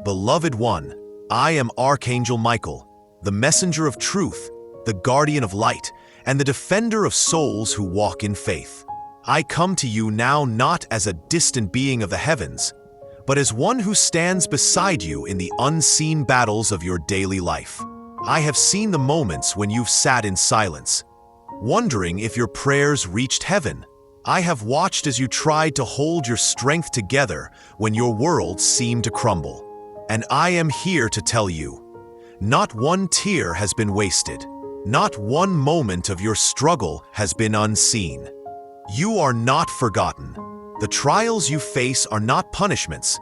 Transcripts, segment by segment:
Beloved one, I am Archangel Michael, the messenger of truth, the guardian of light, and the defender of souls who walk in faith. I come to you now not as a distant being of the heavens, but as one who stands beside you in the unseen battles of your daily life. I have seen the moments when you've sat in silence, wondering if your prayers reached heaven. I have watched as you tried to hold your strength together when your world seemed to crumble. And I am here to tell you, not one tear has been wasted. Not one moment of your struggle has been unseen. You are not forgotten. The trials you face are not punishments.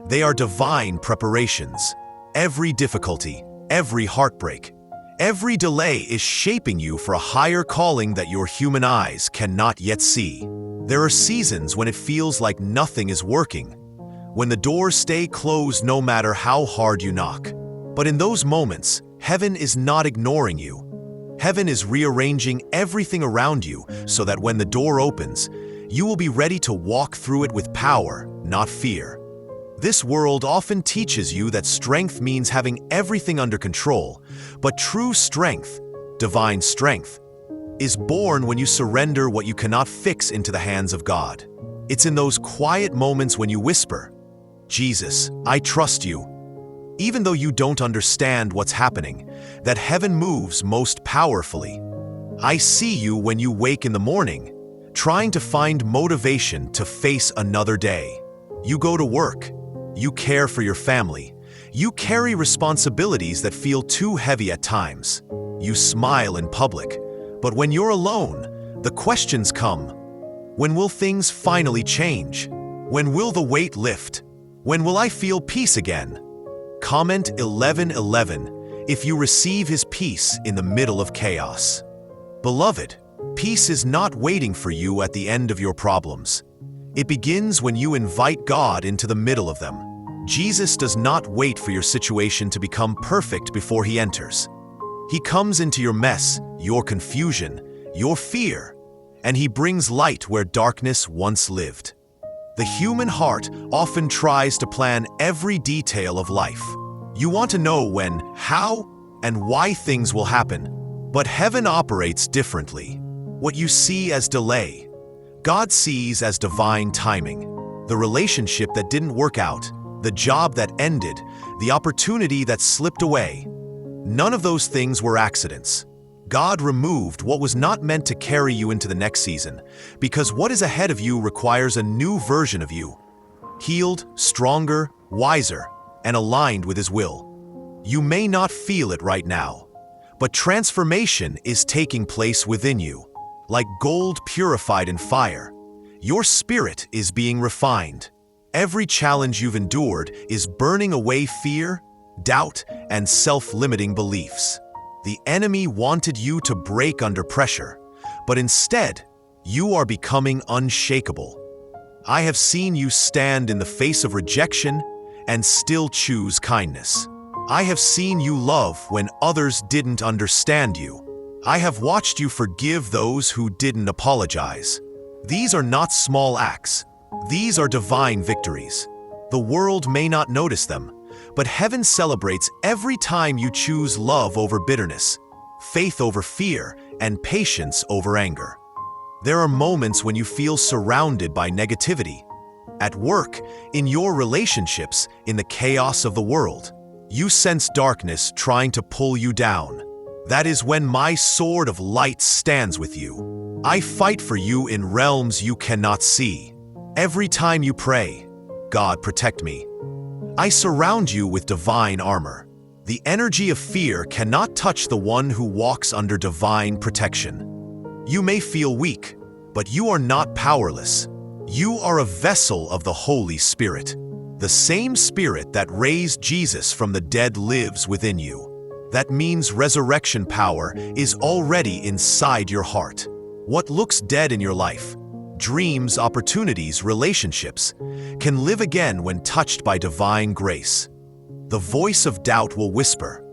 They are divine preparations. Every difficulty, every heartbreak, every delay is shaping you for a higher calling that your human eyes cannot yet see. There are seasons when it feels like nothing is working, when the doors stay closed no matter how hard you knock. But in those moments, heaven is not ignoring you. Heaven is rearranging everything around you so that when the door opens, you will be ready to walk through it with power, not fear. This world often teaches you that strength means having everything under control, but true strength, divine strength, is born when you surrender what you cannot fix into the hands of God. It's in those quiet moments when you whisper, "Jesus, I trust you," even though you don't understand what's happening, that heaven moves most powerfully. I see you when you wake in the morning, trying to find motivation to face another day. You go to work, you care for your family, you carry responsibilities that feel too heavy at times. You smile in public, but when you're alone, the questions come. When will things finally change? When will the weight lift? When will I feel peace again? Comment 1111 if you receive his peace in the middle of chaos. Beloved, peace is not waiting for you at the end of your problems. It begins when you invite God into the middle of them. Jesus does not wait for your situation to become perfect before he enters. He comes into your mess, your confusion, your fear, and he brings light where darkness once lived. The human heart often tries to plan every detail of life. You want to know when, how, and why things will happen. But heaven operates differently. What you see as delay, God sees as divine timing. The relationship that didn't work out, the job that ended, the opportunity that slipped away. None of those things were accidents. God removed what was not meant to carry you into the next season, because what is ahead of you requires a new version of you, healed, stronger, wiser, and aligned with his will. You may not feel it right now, but transformation is taking place within you. Like gold purified in fire, your spirit is being refined. Every challenge you've endured is burning away fear, doubt, and self-limiting beliefs. The enemy wanted you to break under pressure, but instead, you are becoming unshakable. I have seen you stand in the face of rejection and still choose kindness. I have seen you love when others didn't understand you. I have watched you forgive those who didn't apologize. These are not small acts. These are divine victories. The world may not notice them, but heaven celebrates every time you choose love over bitterness, faith over fear, and patience over anger. There are moments when you feel surrounded by negativity. At work, in your relationships, in the chaos of the world, you sense darkness trying to pull you down. That is when my sword of light stands with you. I fight for you in realms you cannot see. Every time you pray, "God, protect me," I surround you with divine armor. The energy of fear cannot touch the one who walks under divine protection. You may feel weak, but you are not powerless. You are a vessel of the Holy Spirit. The same Spirit that raised Jesus from the dead lives within you. That means resurrection power is already inside your heart. What looks dead in your life, dreams, opportunities, relationships, can live again when touched by divine grace. The voice of doubt will whisper,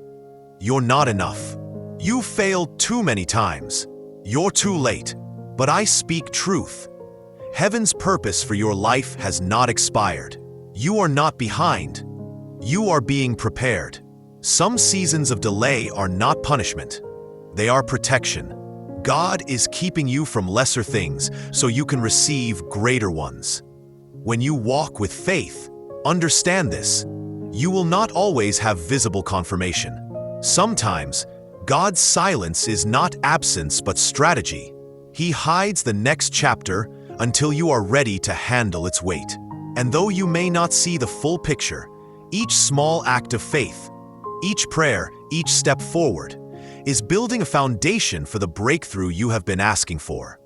"You're not enough. You failed too many times. You're too late." But I speak truth. Heaven's purpose for your life has not expired. You are not behind. You are being prepared. Some seasons of delay are not punishment. They are protection. God is keeping you from lesser things so you can receive greater ones. When you walk with faith, understand this. You will not always have visible confirmation. Sometimes, God's silence is not absence but strategy. He hides the next chapter until you are ready to handle its weight. And though you may not see the full picture, each small act of faith, each prayer, each step forward, is building a foundation for the breakthrough you have been asking for.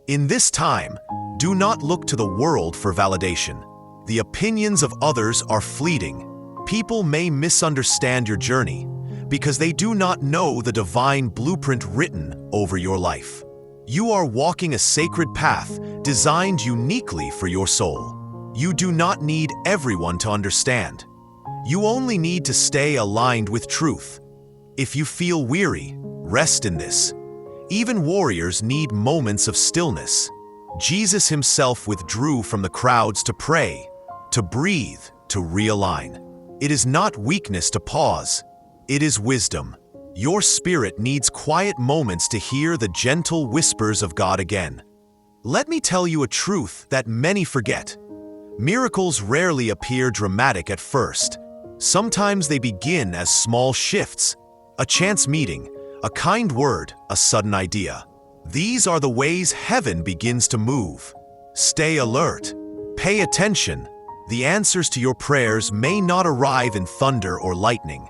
In this time, do not look to the world for validation. The opinions of others are fleeting. People may misunderstand your journey because they do not know the divine blueprint written over your life. You are walking a sacred path designed uniquely for your soul. You do not need everyone to understand. You only need to stay aligned with truth. If you feel weary, rest in this. Even warriors need moments of stillness. Jesus himself withdrew from the crowds to pray, to breathe, to realign. It is not weakness to pause. It is wisdom. Your spirit needs quiet moments to hear the gentle whispers of God again. Let me tell you a truth that many forget. Miracles rarely appear dramatic at first. Sometimes they begin as small shifts, a chance meeting, a kind word, a sudden idea. These are the ways heaven begins to move. Stay alert. Pay attention. The answers to your prayers may not arrive in thunder or lightning,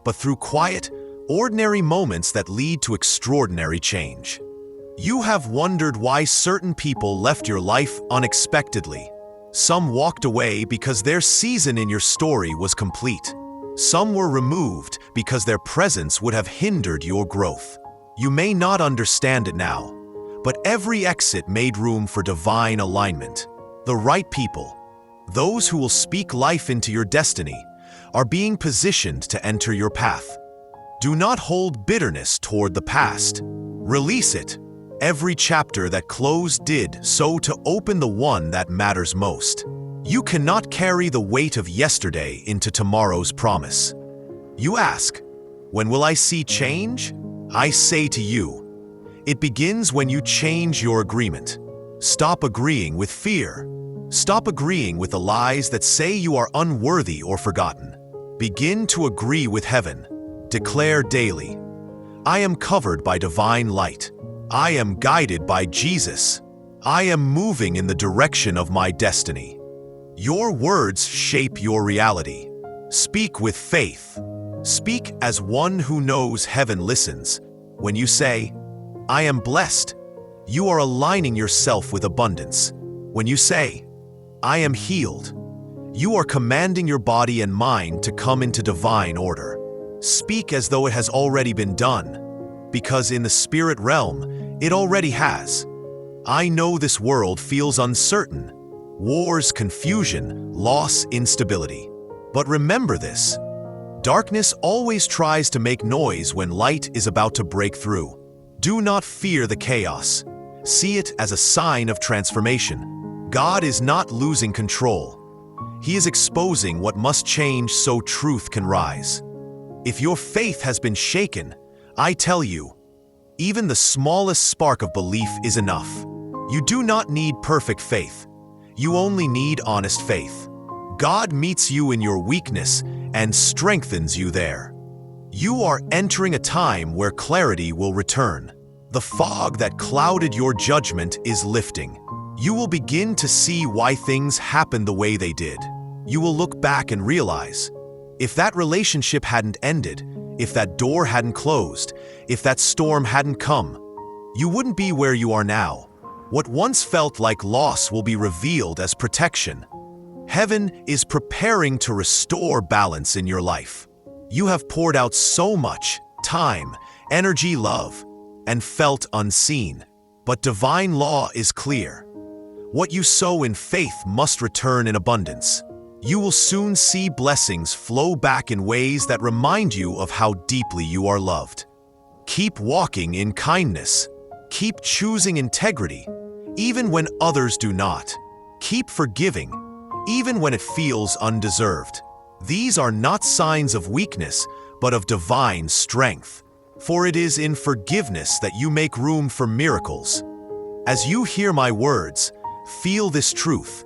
but through quiet, ordinary moments that lead to extraordinary change. You have wondered why certain people left your life unexpectedly. Some walked away because their season in your story was complete. Some were removed because their presence would have hindered your growth. You may not understand it now, but every exit made room for divine alignment. The right people, those who will speak life into your destiny, are being positioned to enter your path. Do not hold bitterness toward the past. Release it. Every chapter that closed did so to open the one that matters most. You cannot carry the weight of yesterday into tomorrow's promise. You ask, when will I see change? I say to you, it begins when you change your agreement. Stop agreeing with fear. Stop agreeing with the lies that say you are unworthy or forgotten. Begin to agree with heaven. Declare daily, I am covered by divine light. I am guided by Jesus. I am moving in the direction of my destiny. Your words shape your reality. Speak with faith. Speak as one who knows heaven listens. When you say, I am blessed, you are aligning yourself with abundance. When you say, I am healed, you are commanding your body and mind to come into divine order. Speak as though it has already been done, because in the spirit realm, it already has. I know this world feels uncertain. Wars, confusion, loss, instability. But remember this. Darkness always tries to make noise when light is about to break through. Do not fear the chaos. See it as a sign of transformation. God is not losing control. He is exposing what must change so truth can rise. If your faith has been shaken, I tell you, even the smallest spark of belief is enough. You do not need perfect faith. You only need honest faith. God meets you in your weakness and strengthens you there. You are entering a time where clarity will return. The fog that clouded your judgment is lifting. You will begin to see why things happened the way they did. You will look back and realize, if that relationship hadn't ended, if that door hadn't closed, if that storm hadn't come, you wouldn't be where you are now. What once felt like loss will be revealed as protection. Heaven is preparing to restore balance in your life. You have poured out so much time, energy, love, and felt unseen. But divine law is clear. What you sow in faith must return in abundance. You will soon see blessings flow back in ways that remind you of how deeply you are loved. Keep walking in kindness. Keep choosing integrity, even when others do not. Keep forgiving, even when it feels undeserved. These are not signs of weakness, but of divine strength. For it is in forgiveness that you make room for miracles. As you hear my words, feel this truth.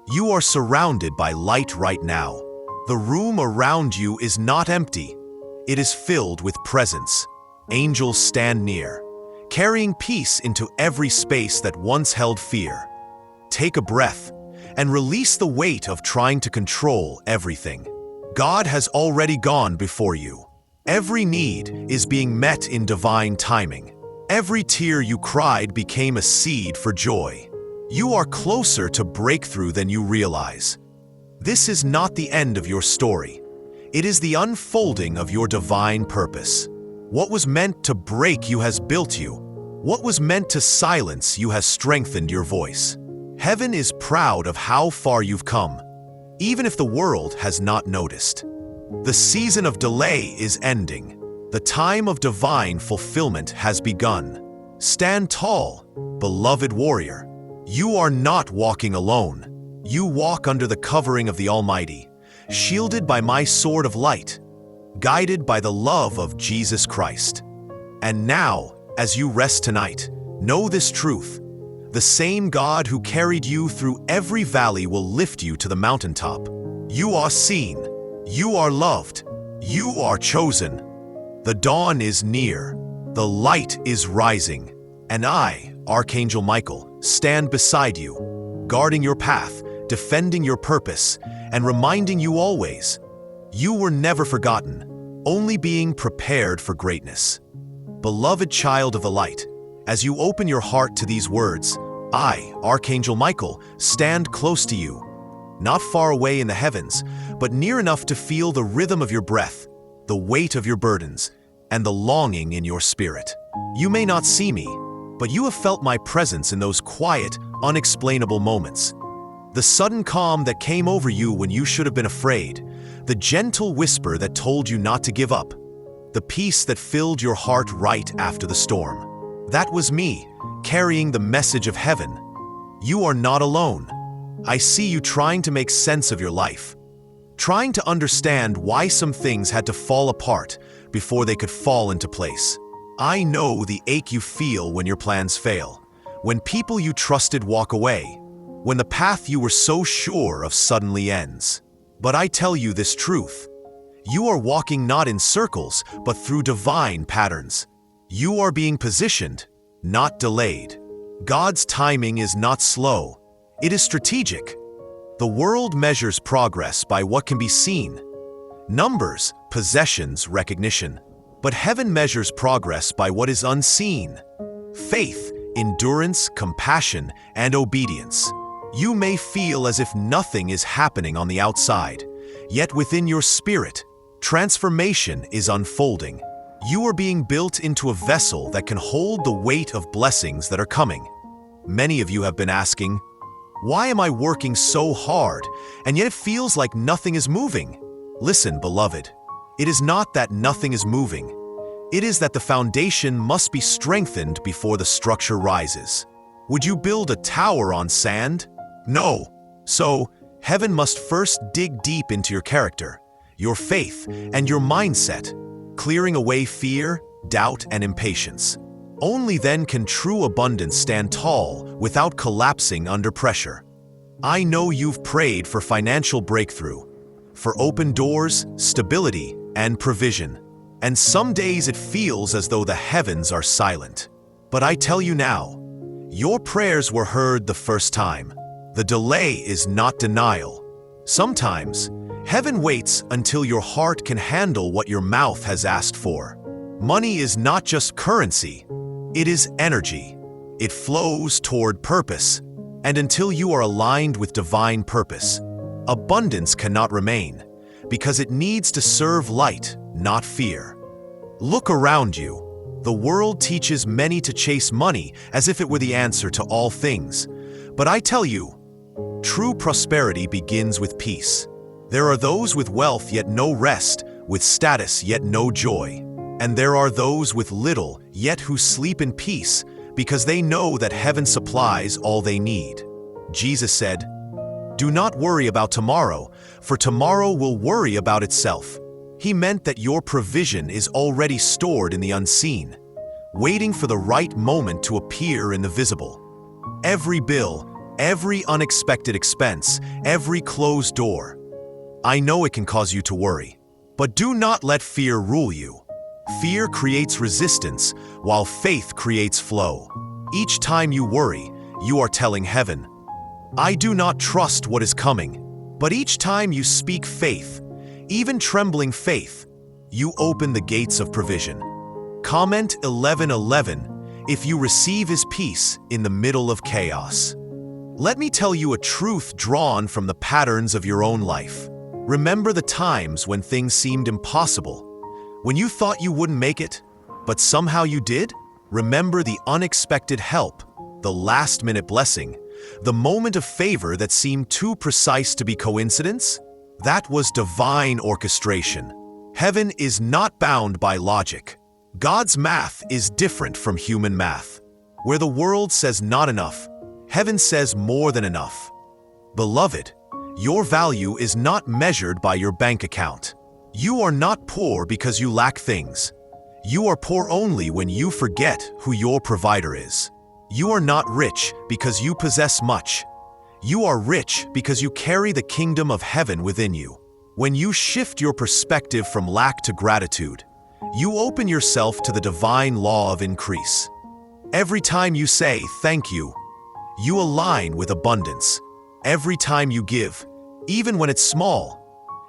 You are surrounded by light right now. The room around you is not empty. It is filled with presence. Angels stand near, carrying peace into every space that once held fear. Take a breath and release the weight of trying to control everything. God has already gone before you. Every need is being met in divine timing. Every tear you cried became a seed for joy. You are closer to breakthrough than you realize. This is not the end of your story. It is the unfolding of your divine purpose. What was meant to break you has built you. What was meant to silence you has strengthened your voice. Heaven is proud of how far you've come, even if the world has not noticed. The season of delay is ending. The time of divine fulfillment has begun. Stand tall, beloved warrior. You are not walking alone. You walk under the covering of the Almighty, shielded by my sword of light, guided by the love of Jesus Christ. And now, as you rest tonight, know this truth. The same God who carried you through every valley will lift you to the mountaintop. You are seen. You are loved. You are chosen. The dawn is near. The light is rising. And I, Archangel Michael, stand beside you, guarding your path, defending your purpose, and reminding you always, you were never forgotten, only being prepared for greatness. Beloved child of the light, as you open your heart to these words, I, Archangel Michael, stand close to you, not far away in the heavens, but near enough to feel the rhythm of your breath, the weight of your burdens, and the longing in your spirit. You may not see me, but you have felt my presence in those quiet, unexplainable moments. The sudden calm that came over you when you should have been afraid, the gentle whisper that told you not to give up, the peace that filled your heart right after the storm. That was me, carrying the message of heaven. You are not alone. I see you trying to make sense of your life, trying to understand why some things had to fall apart before they could fall into place. I know the ache you feel when your plans fail, when people you trusted walk away, when the path you were so sure of suddenly ends. But I tell you this truth. You are walking not in circles, but through divine patterns. You are being positioned, not delayed. God's timing is not slow. It is strategic. The world measures progress by what can be seen. Numbers, possessions, recognition. But heaven measures progress by what is unseen. Faith, endurance, compassion, and obedience. You may feel as if nothing is happening on the outside, yet within your spirit, transformation is unfolding. You are being built into a vessel that can hold the weight of blessings that are coming. Many of you have been asking, why am I working so hard, and yet it feels like nothing is moving? Listen, beloved, it is not that nothing is moving. It is that the foundation must be strengthened before the structure rises. Would you build a tower on sand? No. So, heaven must first dig deep into your character, your faith, and your mindset, clearing away fear, doubt, and impatience. Only then can true abundance stand tall without collapsing under pressure. I know you've prayed for financial breakthrough, for open doors, stability, and provision. And some days it feels as though the heavens are silent. But I tell you now, your prayers were heard the first time. The delay is not denial. Sometimes, heaven waits until your heart can handle what your mouth has asked for. Money is not just currency, it is energy. It flows toward purpose, and until you are aligned with divine purpose, abundance cannot remain, because it needs to serve light, not fear. Look around you. The world teaches many to chase money as if it were the answer to all things. But I tell you, true prosperity begins with peace. There are those with wealth yet no rest, with status yet no joy. And there are those with little yet who sleep in peace because they know that heaven supplies all they need. Jesus said, "Do not worry about tomorrow, for tomorrow will worry about itself." He meant that your provision is already stored in the unseen, waiting for the right moment to appear in the visible. Every bill, every unexpected expense, every closed door. I know it can cause you to worry, but do not let fear rule you. Fear creates resistance, while faith creates flow. Each time you worry, you are telling heaven, "I do not trust what is coming." But each time you speak faith, even trembling faith, you open the gates of provision. Comment 11:11 if you receive His peace in the middle of chaos. Let me tell you a truth drawn from the patterns of your own life. Remember the times when things seemed impossible, when you thought you wouldn't make it, but somehow you did? Remember the unexpected help, the last-minute blessing, the moment of favor that seemed too precise to be coincidence? That was divine orchestration. Heaven is not bound by logic. God's math is different from human math. Where the world says not enough, heaven says more than enough. Beloved, your value is not measured by your bank account. You are not poor because you lack things. You are poor only when you forget who your provider is. You are not rich because you possess much. You are rich because you carry the kingdom of heaven within you. When you shift your perspective from lack to gratitude, you open yourself to the divine law of increase. Every time you say thank you, you align with abundance. Every time you give, even when it's small,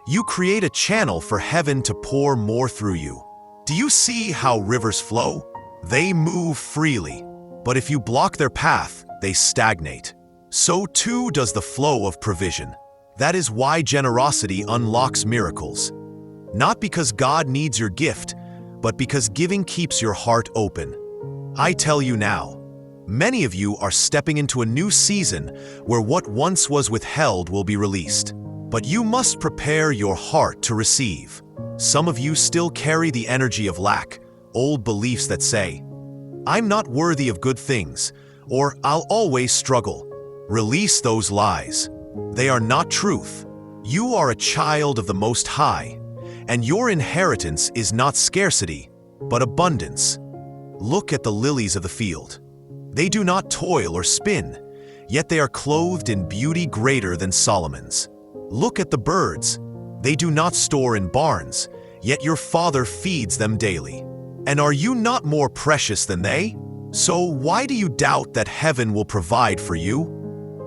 you create a channel for heaven to pour more through you. Do you see how rivers flow? They move freely, but if you block their path, they stagnate. So too does the flow of provision. That is why generosity unlocks miracles. Not because God needs your gift, but because giving keeps your heart open. I tell you now, many of you are stepping into a new season where what once was withheld will be released. But you must prepare your heart to receive. Some of you still carry the energy of lack, old beliefs that say, "I'm not worthy of good things," or "I'll always struggle." Release those lies. They are not truth. You are a child of the Most High, and your inheritance is not scarcity, but abundance. Look at the lilies of the field. They do not toil or spin, yet they are clothed in beauty greater than Solomon's. Look at the birds. They do not store in barns, yet your Father feeds them daily. And are you not more precious than they? So why do you doubt that heaven will provide for you?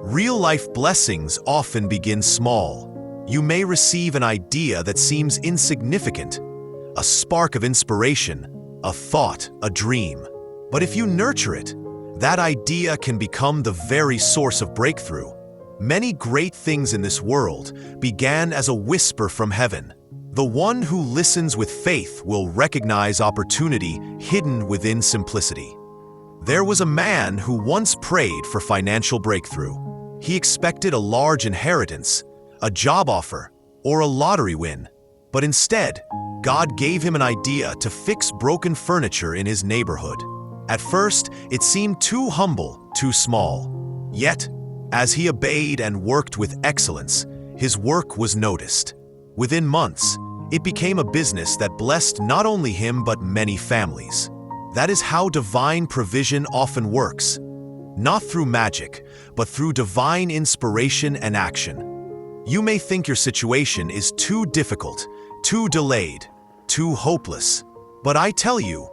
Real-life blessings often begin small. You may receive an idea that seems insignificant, a spark of inspiration, a thought, a dream. But if you nurture it, that idea can become the very source of breakthrough. Many great things in this world began as a whisper from heaven. The one who listens with faith will recognize opportunity hidden within simplicity. There was a man who once prayed for financial breakthrough. He expected a large inheritance, a job offer, or a lottery win. But instead, God gave him an idea to fix broken furniture in his neighborhood. At first, it seemed too humble, too small. Yet, as he obeyed and worked with excellence, his work was noticed. Within months, it became a business that blessed not only him but many families. That is how divine provision often works. Not through magic, but through divine inspiration and action. You may think your situation is too difficult, too delayed, too hopeless. But I tell you,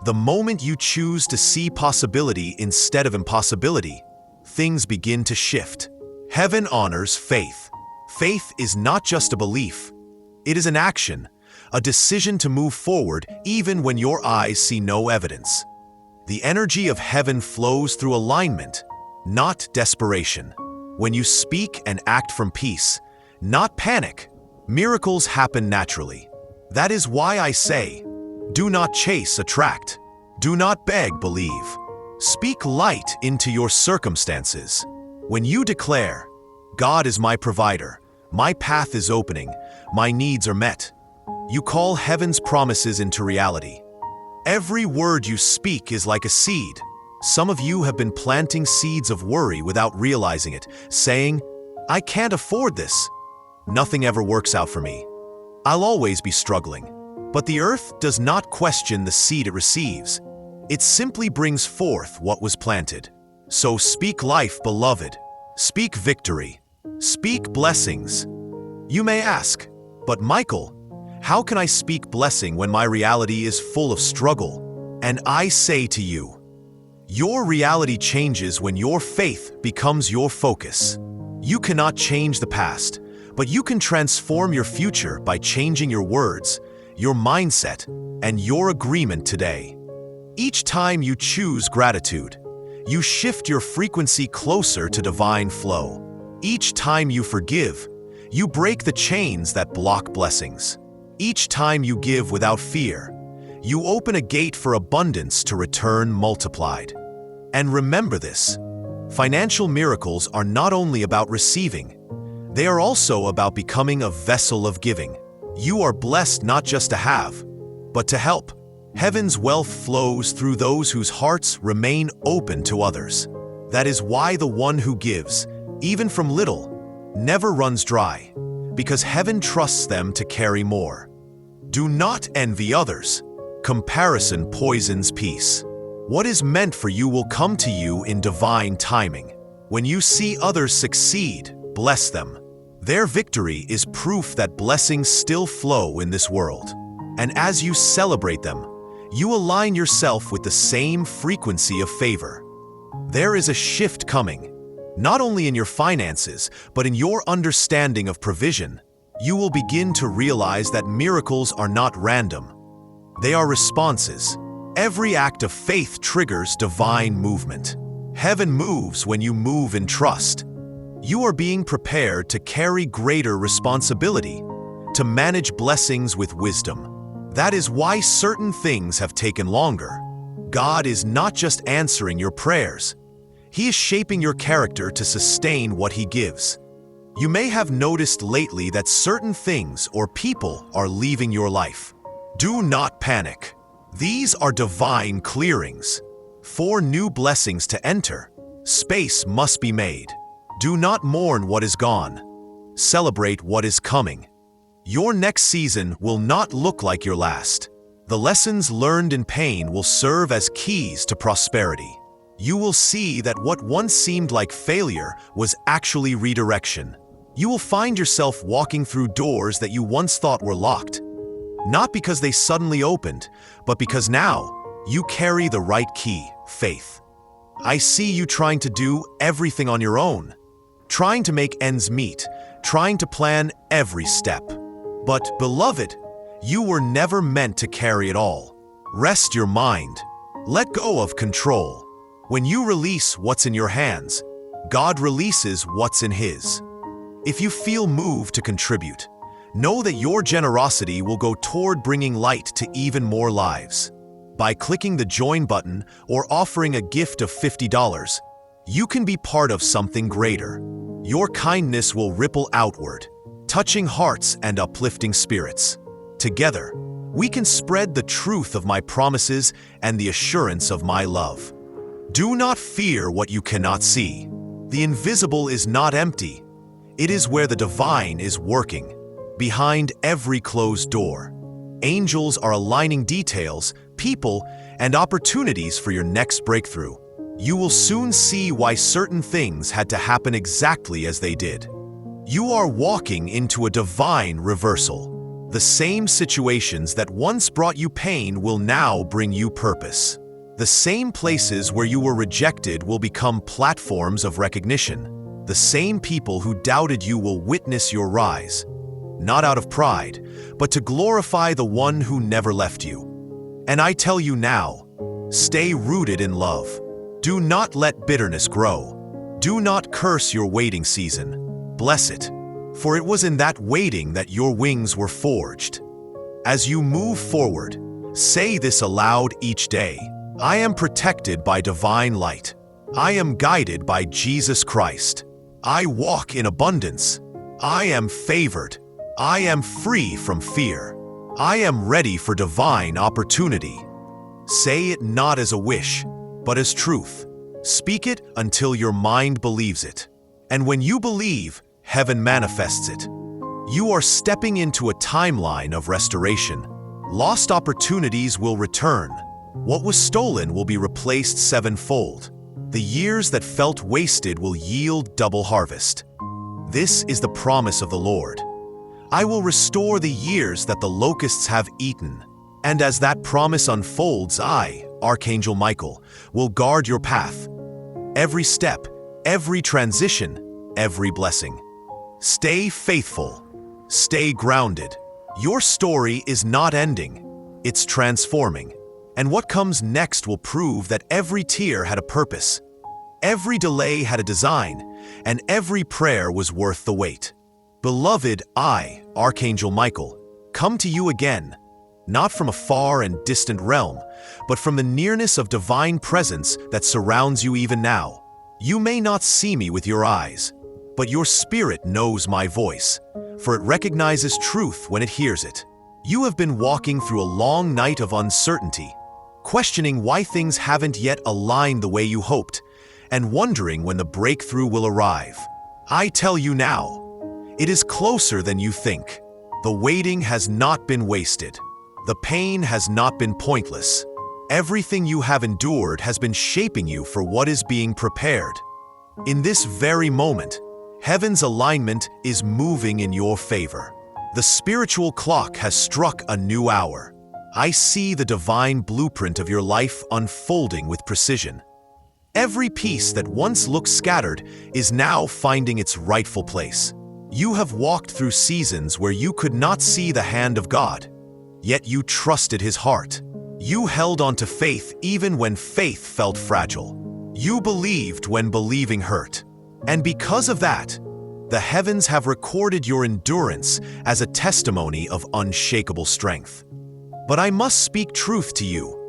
the moment you choose to see possibility instead of impossibility, things begin to shift. Heaven honors faith. Faith is not just a belief. It is an action, a decision to move forward even when your eyes see no evidence. The energy of heaven flows through alignment, not desperation. When you speak and act from peace, not panic, miracles happen naturally. That is why I say, do not chase, attract. Do not beg, believe. Speak light into your circumstances. When you declare, God is my provider, my path is opening, my needs are met, you call heaven's promises into reality. Every word you speak is like a seed. Some of you have been planting seeds of worry without realizing it, saying, I can't afford this. Nothing ever works out for me. I'll always be struggling. But the earth does not question the seed it receives. It simply brings forth what was planted. So speak life, beloved. Speak victory. Speak blessings. You may ask, but Michael, how can I speak blessing when my reality is full of struggle? And I say to you, your reality changes when your faith becomes your focus. You cannot change the past, but you can transform your future by changing your words, your mindset, and your agreement today. Each time you choose gratitude, you shift your frequency closer to divine flow. Each time you forgive, you break the chains that block blessings. Each time you give without fear, you open a gate for abundance to return multiplied. And remember this, financial miracles are not only about receiving, they are also about becoming a vessel of giving. You are blessed not just to have, but to help. Heaven's wealth flows through those whose hearts remain open to others. That is why the one who gives, even from little, never runs dry, because heaven trusts them to carry more. Do not envy others. Comparison poisons peace. What is meant for you will come to you in divine timing. When you see others succeed, bless them. Their victory is proof that blessings still flow in this world. And as you celebrate them, you align yourself with the same frequency of favor. There is a shift coming, not only in your finances, but in your understanding of provision. You will begin to realize that miracles are not random. They are responses. Every act of faith triggers divine movement. Heaven moves when you move in trust. You are being prepared to carry greater responsibility, to manage blessings with wisdom. That is why certain things have taken longer. God is not just answering your prayers. He is shaping your character to sustain what He gives. You may have noticed lately that certain things or people are leaving your life. Do not panic. These are divine clearings. For new blessings to enter, space must be made. Do not mourn what is gone. Celebrate what is coming. Your next season will not look like your last. The lessons learned in pain will serve as keys to prosperity. You will see that what once seemed like failure was actually redirection. You will find yourself walking through doors that you once thought were locked. Not because they suddenly opened, but because now you carry the right key, faith. I see you trying to do everything on your own, trying to make ends meet, trying to plan every step. But, beloved, you were never meant to carry it all. Rest your mind. Let go of control. When you release what's in your hands, God releases what's in His. If you feel moved to contribute, know that your generosity will go toward bringing light to even more lives. By clicking the join button or offering a gift of $50, you can be part of something greater. Your kindness will ripple outward, touching hearts and uplifting spirits. Together, we can spread the truth of my promises and the assurance of my love. Do not fear what you cannot see. The invisible is not empty. It is where the divine is working. Behind every closed door, angels are aligning details, people, and opportunities for your next breakthrough. You will soon see why certain things had to happen exactly as they did. You are walking into a divine reversal. The same situations that once brought you pain will now bring you purpose. The same places where you were rejected will become platforms of recognition. The same people who doubted you will witness your rise. Not out of pride, but to glorify the one who never left you. And I tell you now, stay rooted in love. Do not let bitterness grow. Do not curse your waiting season. Bless it, for it was in that waiting that your wings were forged. As you move forward, say this aloud each day. I am protected by divine light. I am guided by Jesus Christ. I walk in abundance. I am favored. I am free from fear. I am ready for divine opportunity. Say it not as a wish, but as truth. Speak it until your mind believes it. And when you believe, heaven manifests it. You are stepping into a timeline of restoration. Lost opportunities will return. What was stolen will be replaced sevenfold. The years that felt wasted will yield double harvest. This is the promise of the Lord. I will restore the years that the locusts have eaten. And as that promise unfolds, I, Archangel Michael, will guard your path. Every step, every transition, every blessing. Stay faithful. Stay grounded. Your story is not ending. It's transforming. And what comes next will prove that every tear had a purpose. Every delay had a design, and every prayer was worth the wait. Beloved, I, Archangel Michael, come to you again, not from a far and distant realm, but from the nearness of divine presence that surrounds you even now. You may not see me with your eyes, but your spirit knows my voice, for it recognizes truth when it hears it. You have been walking through a long night of uncertainty, questioning why things haven't yet aligned the way you hoped, and wondering when the breakthrough will arrive. I tell you now, it is closer than you think. The waiting has not been wasted. The pain has not been pointless. Everything you have endured has been shaping you for what is being prepared. In this very moment, heaven's alignment is moving in your favor. The spiritual clock has struck a new hour. I see the divine blueprint of your life unfolding with precision. Every piece that once looked scattered is now finding its rightful place. You have walked through seasons where you could not see the hand of God, yet you trusted His heart. You held on to faith even when faith felt fragile. You believed when believing hurt. And because of that, the heavens have recorded your endurance as a testimony of unshakable strength. But I must speak truth to you.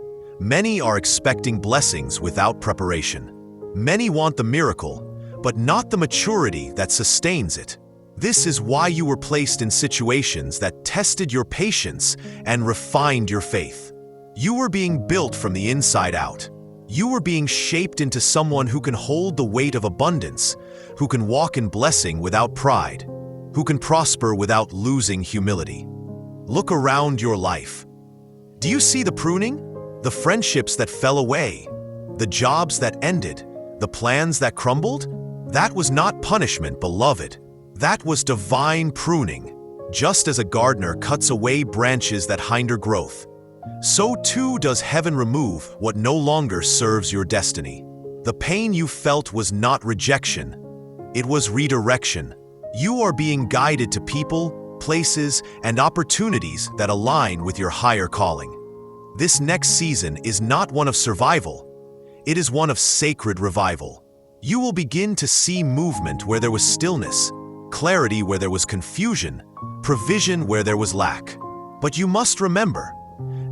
Many are expecting blessings without preparation. Many want the miracle, but not the maturity that sustains it. This is why you were placed in situations that tested your patience and refined your faith. You were being built from the inside out. You were being shaped into someone who can hold the weight of abundance, who can walk in blessing without pride, who can prosper without losing humility. Look around your life. Do you see the pruning? The friendships that fell away? The jobs that ended? The plans that crumbled? That was not punishment, beloved. That was divine pruning. Just as a gardener cuts away branches that hinder growth, so too does heaven remove what no longer serves your destiny. The pain you felt was not rejection. It was redirection. You are being guided to people, places, and opportunities that align with your higher calling. This next season is not one of survival. It is one of sacred revival. You will begin to see movement where there was stillness, clarity where there was confusion, provision where there was lack. But you must remember,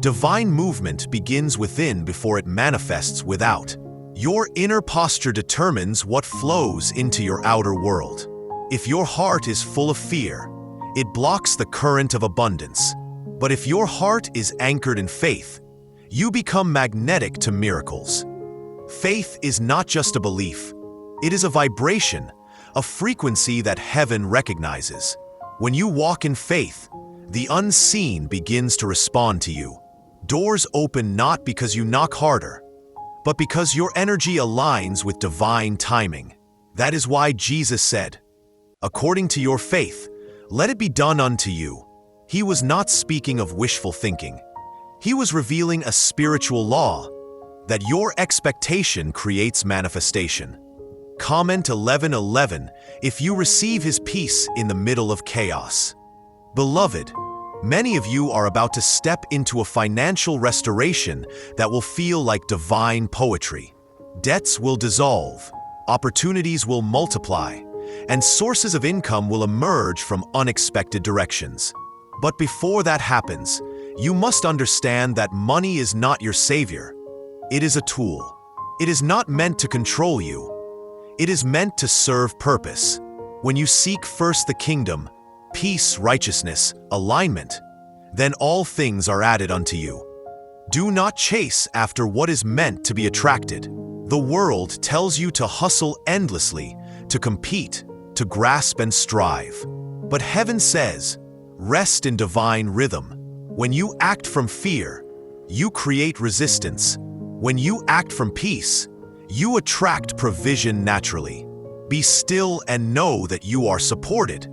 divine movement begins within before it manifests without. Your inner posture determines what flows into your outer world. If your heart is full of fear, it blocks the current of abundance. But if your heart is anchored in faith, you become magnetic to miracles. Faith is not just a belief. It is a vibration, a frequency that heaven recognizes. When you walk in faith, the unseen begins to respond to you. Doors open not because you knock harder, but because your energy aligns with divine timing. That is why Jesus said, "According to your faith, let it be done unto you." He was not speaking of wishful thinking. He was revealing a spiritual law, that your expectation creates manifestation. Comment 11:11 if you receive His peace in the middle of chaos. Beloved, many of you are about to step into a financial restoration that will feel like divine poetry. Debts will dissolve, opportunities will multiply, and sources of income will emerge from unexpected directions. But before that happens, you must understand that money is not your savior. It is a tool. It is not meant to control you. It is meant to serve purpose. When you seek first the kingdom, peace, righteousness, alignment, then all things are added unto you. Do not chase after what is meant to be attracted. The world tells you to hustle endlessly, to compete, to grasp and strive. But heaven says, rest in divine rhythm. When you act from fear, you create resistance. When you act from peace, you attract provision naturally. Be still and know that you are supported.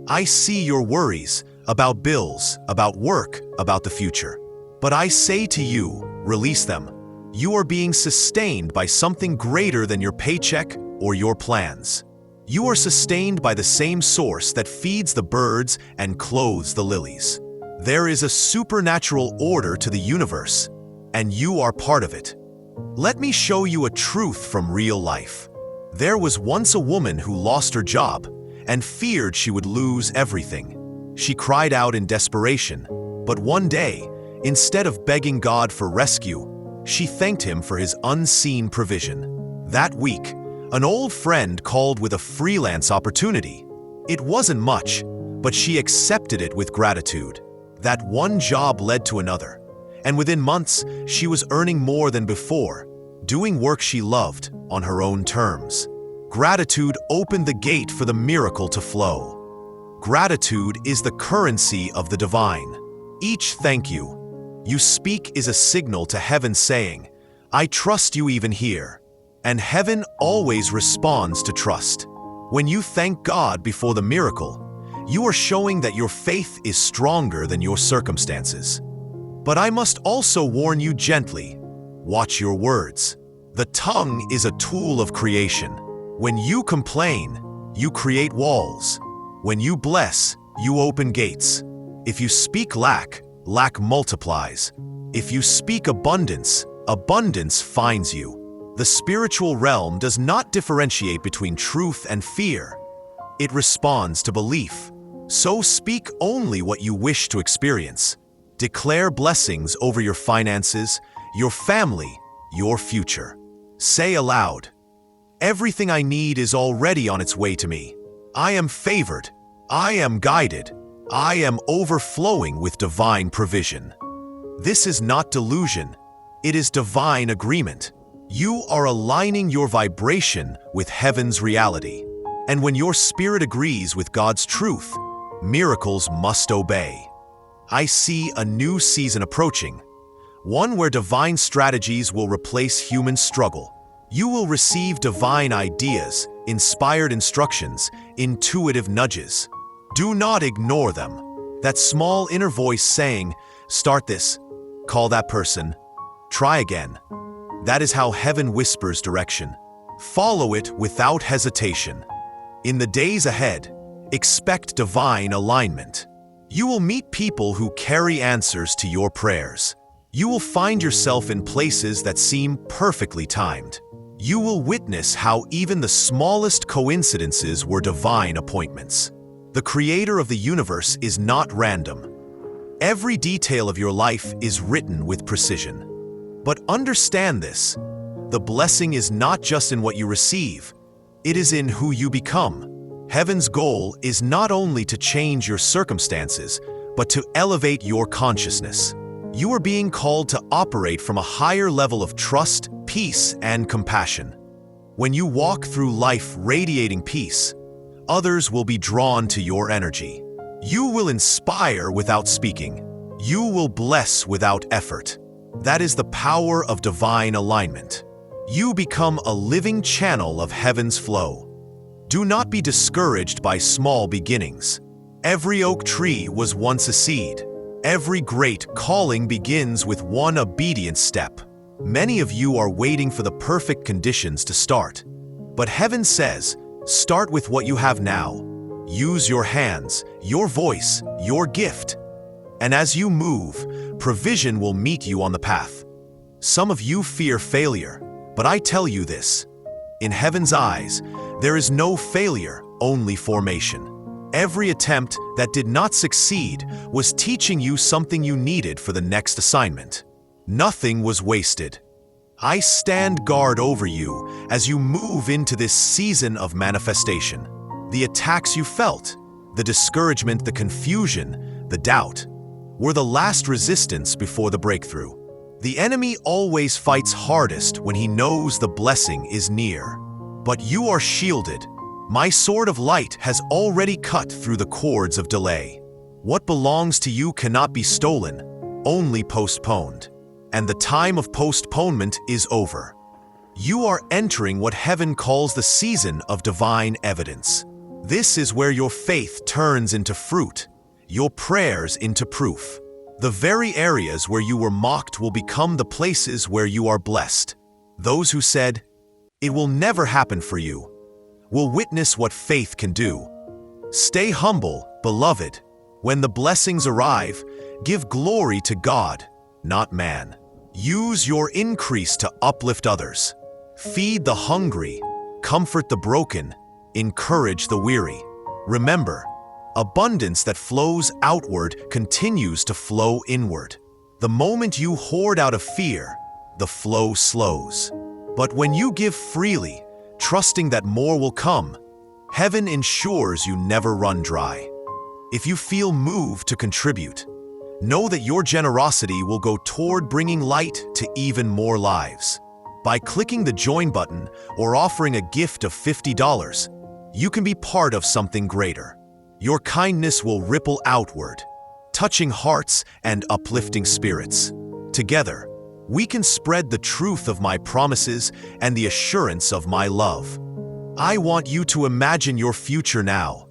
I see your worries about bills, about work, about the future. But I say to you, release them. You are being sustained by something greater than your paycheck or your plans. You are sustained by the same source that feeds the birds and clothes the lilies. There is a supernatural order to the universe, and you are part of it. Let me show you a truth from real life. There was once a woman who lost her job and feared she would lose everything. She cried out in desperation, but one day, instead of begging God for rescue, she thanked Him for His unseen provision. That week, an old friend called with a freelance opportunity. It wasn't much, but she accepted it with gratitude. That one job led to another, and within months, she was earning more than before, doing work she loved on her own terms. Gratitude opened the gate for the miracle to flow. Gratitude is the currency of the divine. Each thank you speak is a signal to heaven saying, I trust you even here. And heaven always responds to trust. When you thank God before the miracle, you are showing that your faith is stronger than your circumstances. But I must also warn you gently, watch your words. The tongue is a tool of creation. When you complain, you create walls. When you bless, you open gates. If you speak lack, lack multiplies. If you speak abundance, abundance finds you. The spiritual realm does not differentiate between truth and fear. It responds to belief. So speak only what you wish to experience. Declare blessings over your finances, your family, your future. Say aloud, everything I need is already on its way to me. I am favored. I am guided. I am overflowing with divine provision. This is not delusion. It is divine agreement. You are aligning your vibration with heaven's reality. And when your spirit agrees with God's truth, miracles must obey. I see a new season approaching, one where divine strategies will replace human struggle. You will receive divine ideas, inspired instructions, intuitive nudges. Do not ignore them. That small inner voice saying, start this, call that person, try again. That is how heaven whispers direction. Follow it without hesitation. In the days ahead, expect divine alignment. You will meet people who carry answers to your prayers. You will find yourself in places that seem perfectly timed. You will witness how even the smallest coincidences were divine appointments. The creator of the universe is not random. Every detail of your life is written with precision. But understand this, the blessing is not just in what you receive, it is in who you become. Heaven's goal is not only to change your circumstances, but to elevate your consciousness. You are being called to operate from a higher level of trust, peace, and compassion. When you walk through life radiating peace, others will be drawn to your energy. You will inspire without speaking. You will bless without effort. That is the power of divine alignment. You become a living channel of heaven's flow. Do not be discouraged by small beginnings. Every oak tree was once a seed. Every great calling begins with one obedient step. Many of you are waiting for the perfect conditions to start. But heaven says, start with what you have now. Use your hands, your voice, your gift. And as you move, provision will meet you on the path. Some of you fear failure, but I tell you this. In heaven's eyes, there is no failure, only formation. Every attempt that did not succeed was teaching you something you needed for the next assignment. Nothing was wasted. I stand guard over you as you move into this season of manifestation. The attacks you felt, the discouragement, the confusion, the doubt, were the last resistance before the breakthrough. The enemy always fights hardest when he knows the blessing is near. But you are shielded, My sword of light has already cut through the cords of delay. What belongs to you cannot be stolen, only postponed. And the time of postponement is over. You are entering what heaven calls the season of divine evidence. This is where your faith turns into fruit, your prayers into proof. The very areas where you were mocked will become the places where you are blessed. Those who said, "It will never happen for you," will witness what faith can do. Stay humble, beloved. When the blessings arrive, give glory to God, not man. Use your increase to uplift others. Feed the hungry, comfort the broken, encourage the weary. Remember, abundance that flows outward continues to flow inward. The moment you hoard out of fear, the flow slows. But when you give freely, trusting that more will come, heaven ensures you never run dry. If you feel moved to contribute, know that your generosity will go toward bringing light to even more lives. By clicking the join button or offering a gift of $50, you can be part of something greater. Your kindness will ripple outward, touching hearts and uplifting spirits. Together, we can spread the truth of my promises and the assurance of my love. I want you to imagine your future now,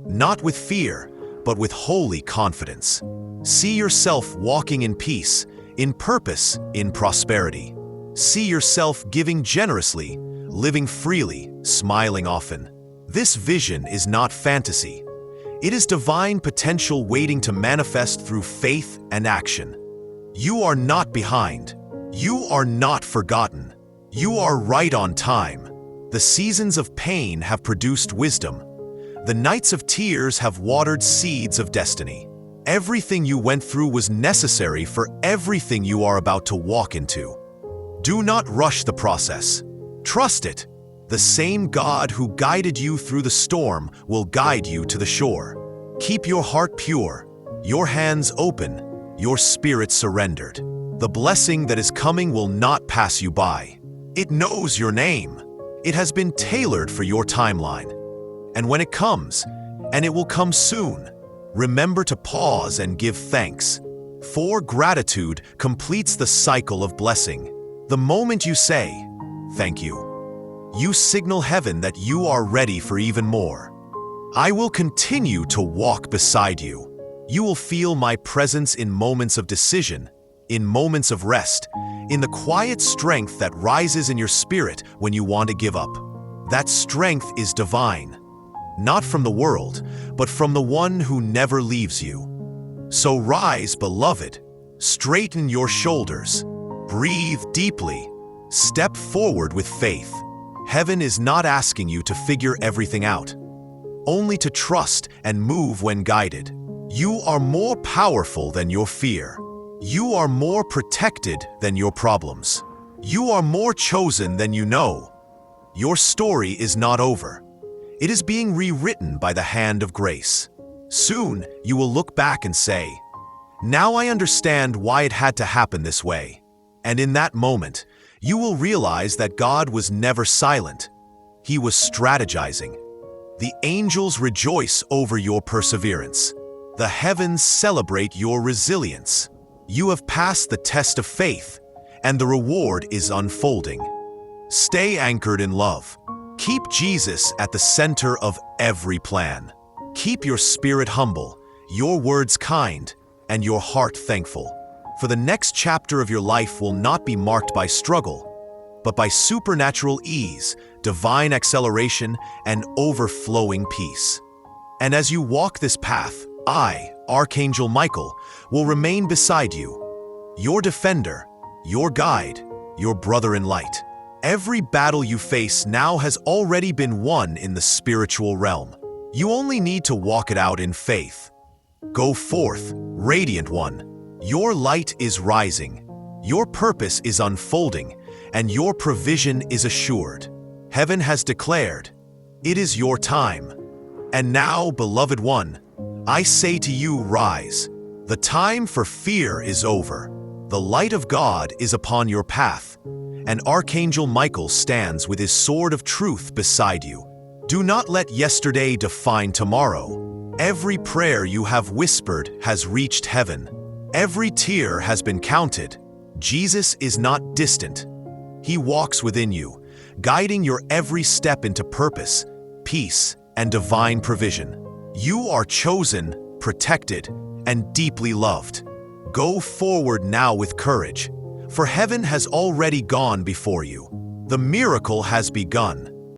not with fear, but with holy confidence. See yourself walking in peace, in purpose, in prosperity. See yourself giving generously, living freely, smiling often. This vision is not fantasy. It is divine potential waiting to manifest through faith and action. You are not behind. You are not forgotten. You are right on time. The seasons of pain have produced wisdom. The nights of tears have watered seeds of destiny. Everything you went through was necessary for everything you are about to walk into. Do not rush the process. Trust it. The same God who guided you through the storm will guide you to the shore. Keep your heart pure, your hands open, your spirit surrendered. The blessing that is coming will not pass you by. It knows your name. It has been tailored for your timeline. And when it comes, and it will come soon, remember to pause and give thanks. For gratitude completes the cycle of blessing. The moment you say, "Thank you," you signal heaven that you are ready for even more. I will continue to walk beside you. You will feel my presence in moments of decision, in moments of rest, in the quiet strength that rises in your spirit when you want to give up. That strength is divine. Not from the world, but from the one who never leaves you. So rise, beloved. Straighten your shoulders. Breathe deeply. Step forward with faith. Heaven is not asking you to figure everything out, only to trust and move when guided. You are more powerful than your fear. You are more protected than your problems. You are more chosen than you know. Your story is not over. It is being rewritten by the hand of grace. Soon, you will look back and say, "Now I understand why it had to happen this way." And in that moment, you will realize that God was never silent. He was strategizing. The angels rejoice over your perseverance. The heavens celebrate your resilience. You have passed the test of faith, and the reward is unfolding. Stay anchored in love. Keep Jesus at the center of every plan. Keep your spirit humble, your words kind, and your heart thankful. For the next chapter of your life will not be marked by struggle, but by supernatural ease, divine acceleration, and overflowing peace. And as you walk this path, I, Archangel Michael, will remain beside you, your defender, your guide, your brother in light. Every battle you face now has already been won in the spiritual realm. You only need to walk it out in faith. Go forth, radiant one. Your light is rising, your purpose is unfolding, and your provision is assured. Heaven has declared, it is your time. And now, beloved one, I say to you, rise. The time for fear is over. The light of God is upon your path, and Archangel Michael stands with his sword of truth beside you. Do not let yesterday define tomorrow. Every prayer you have whispered has reached heaven. Every tear has been counted. Jesus is not distant. He walks within you, guiding your every step into purpose, peace, and divine provision. You are chosen, protected, and deeply loved. Go forward now with courage, for heaven has already gone before you. The miracle has begun.